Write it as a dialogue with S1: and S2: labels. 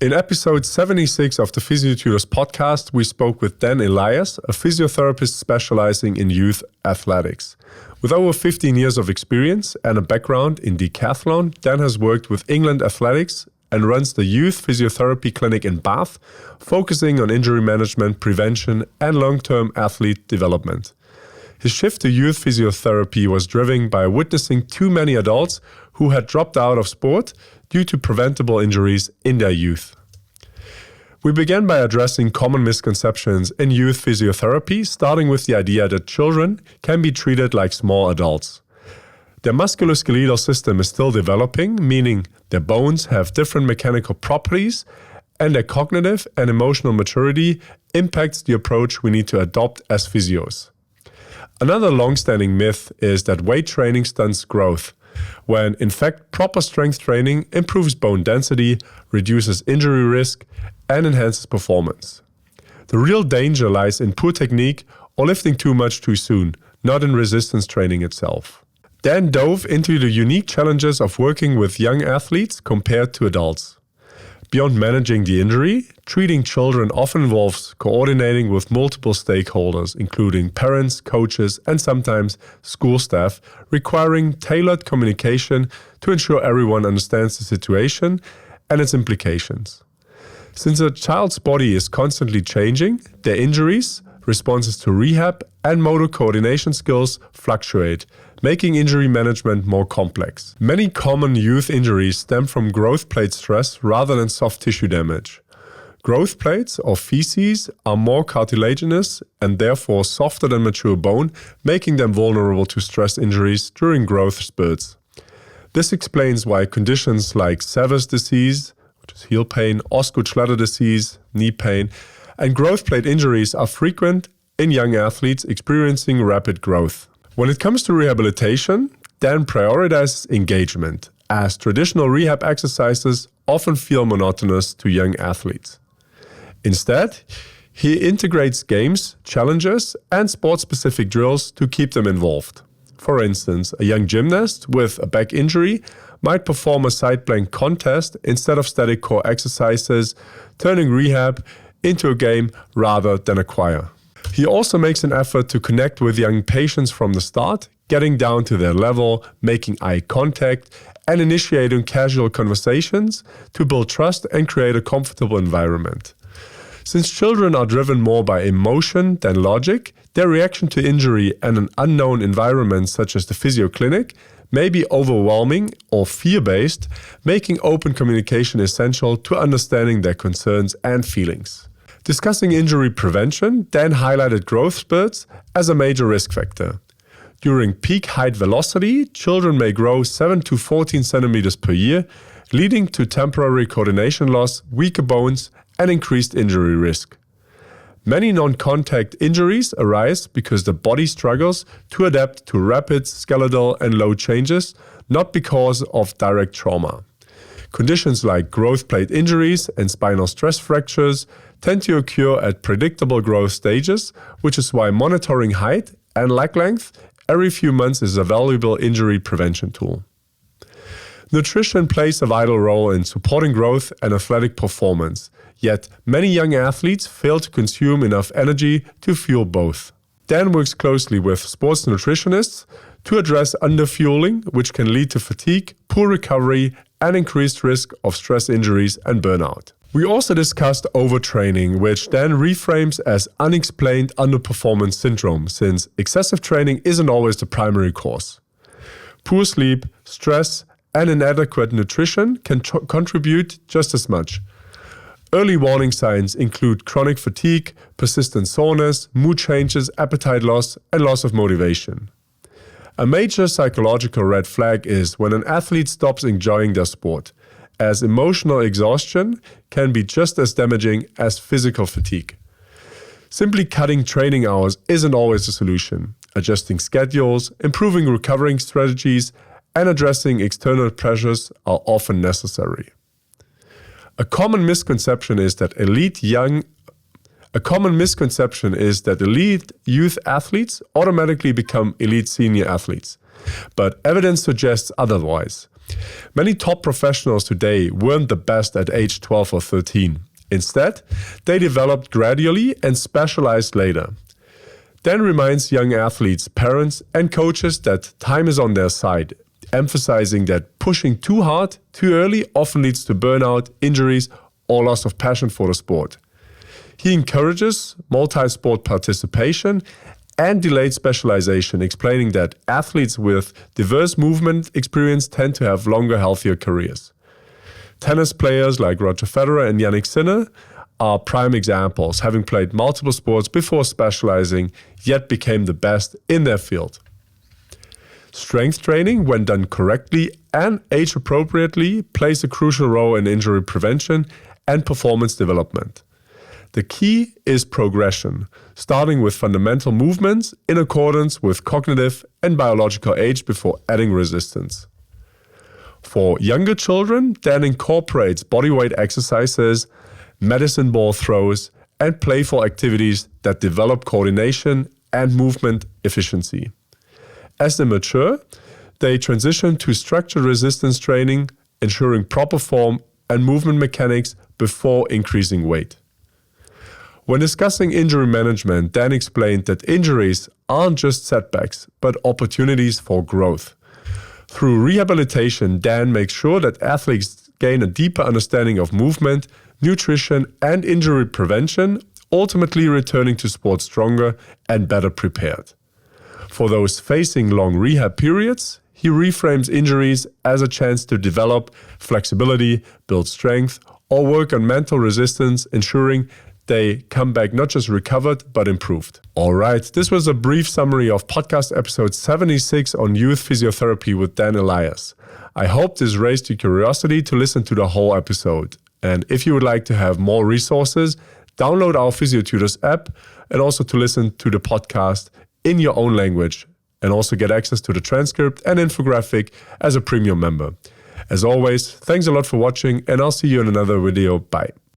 S1: In episode 76 of the Physiotutors podcast, we spoke with Elias, a physiotherapist specializing in youth athletics. With over 15 years of experience and a background in decathlon, Dan has worked with England Athletics and runs the Youth Physiotherapy Clinic in Bath, focusing on injury management, prevention, and long-term athlete development. His shift to youth physiotherapy was driven by witnessing too many adults who had dropped out of sport due to preventable injuries in their youth. We began by addressing common misconceptions in youth physiotherapy, starting with the idea that children can be treated like small adults. Their musculoskeletal system is still developing, meaning their bones have different mechanical properties, and their cognitive and emotional maturity impacts the approach we need to adopt as physios. Another long-standing myth is that weight training stunts growth, when in fact proper strength training improves bone density, reduces injury risk, and enhances performance. The real danger lies in poor technique or lifting too much too soon, not in resistance training itself. Dan dove into the unique challenges of working with young athletes compared to adults. Beyond managing the injury, treating children often involves coordinating with multiple stakeholders, including parents, coaches, and sometimes school staff, requiring tailored communication to ensure everyone understands the situation and its implications. Since a child's body is constantly changing, their injuries, responses to rehab, and motor coordination skills fluctuate, making injury management more complex. Many common youth injuries stem from growth plate stress rather than soft tissue damage. Growth plates, or physes, are more cartilaginous and therefore softer than mature bone, making them vulnerable to stress injuries during growth spurts. This explains why conditions like Sever's disease, which is heel pain, Osgood-Schlatter disease, knee pain, and growth plate injuries are frequent in young athletes experiencing rapid growth. When it comes to rehabilitation, Dan prioritizes engagement, as traditional rehab exercises often feel monotonous to young athletes. Instead, he integrates games, challenges, and sport-specific drills to keep them involved. For instance, a young gymnast with a back injury might perform a side plank contest instead of static core exercises, turning rehab into a game rather than a choir. He also makes an effort to connect with young patients from the start, getting down to their level, making eye contact, and initiating casual conversations to build trust and create a comfortable environment. Since children are driven more by emotion than logic, their reaction to injury and an unknown environment such as the physio clinic may be overwhelming or fear-based, making open communication essential to understanding their concerns and feelings. Discussing injury prevention, Dan highlighted growth spurts as a major risk factor. During peak height velocity, children may grow 7 to 14 centimeters per year, leading to temporary coordination loss, weaker bones, and increased injury risk. Many non-contact injuries arise because the body struggles to adapt to rapid skeletal and load changes, not because of direct trauma. Conditions like growth plate injuries and spinal stress fractures tend to occur at predictable growth stages, which is why monitoring height and leg length every few months is a valuable injury prevention tool. Nutrition plays a vital role in supporting growth and athletic performance, yet many young athletes fail to consume enough energy to fuel both. Dan works closely with sports nutritionists to address underfueling, which can lead to fatigue, poor recovery, and increased risk of stress injuries and burnout. We also discussed overtraining, which Dan reframes as unexplained underperformance syndrome, since excessive training isn't always the primary cause. Poor sleep, stress, and inadequate nutrition can contribute just as much. Early warning signs include chronic fatigue, persistent soreness, mood changes, appetite loss, and loss of motivation. A major psychological red flag is when an athlete stops enjoying their sport, as emotional exhaustion can be just as damaging as physical fatigue. Simply cutting training hours isn't always the solution. Adjusting schedules, improving recovering strategies, and addressing external pressures are often necessary. A common misconception is that elite youth athletes automatically become elite senior athletes, but evidence suggests otherwise. Many top professionals today weren't the best at age 12 or 13. Instead, they developed gradually and specialized later. Dan reminds young athletes, parents, and coaches that time is on their side, emphasizing that pushing too hard, too early often leads to burnout, injuries, or loss of passion for the sport. He encourages multi-sport participation and delayed specialization, explaining that athletes with diverse movement experience tend to have longer, healthier careers. Tennis players like Roger Federer and Jannik Sinner are prime examples, having played multiple sports before specializing, yet became the best in their field. Strength training, when done correctly and age-appropriately, plays a crucial role in injury prevention and performance development. The key is progression, starting with fundamental movements in accordance with cognitive and biological age before adding resistance. For younger children, Dan incorporates bodyweight exercises, medicine ball throws, and playful activities that develop coordination and movement efficiency. As they mature, they transition to structured resistance training, ensuring proper form and movement mechanics before increasing weight. When discussing injury management, Dan explained that injuries aren't just setbacks, but opportunities for growth. Through rehabilitation, Dan makes sure that athletes gain a deeper understanding of movement, nutrition, and injury prevention, ultimately returning to sport stronger and better prepared. For those facing long rehab periods, he reframes injuries as a chance to develop flexibility, build strength, or work on mental resistance, ensuring they come back not just recovered, but improved. All right, this was a brief summary of podcast episode 76 on youth physiotherapy with Dan Elias. I hope this raised your curiosity to listen to the whole episode. And if you would like to have more resources, download our Physiotutors app and also to listen to the podcast in your own language and also get access to the transcript and infographic as a premium member. As always, thanks a lot for watching and I'll see you in another video. Bye.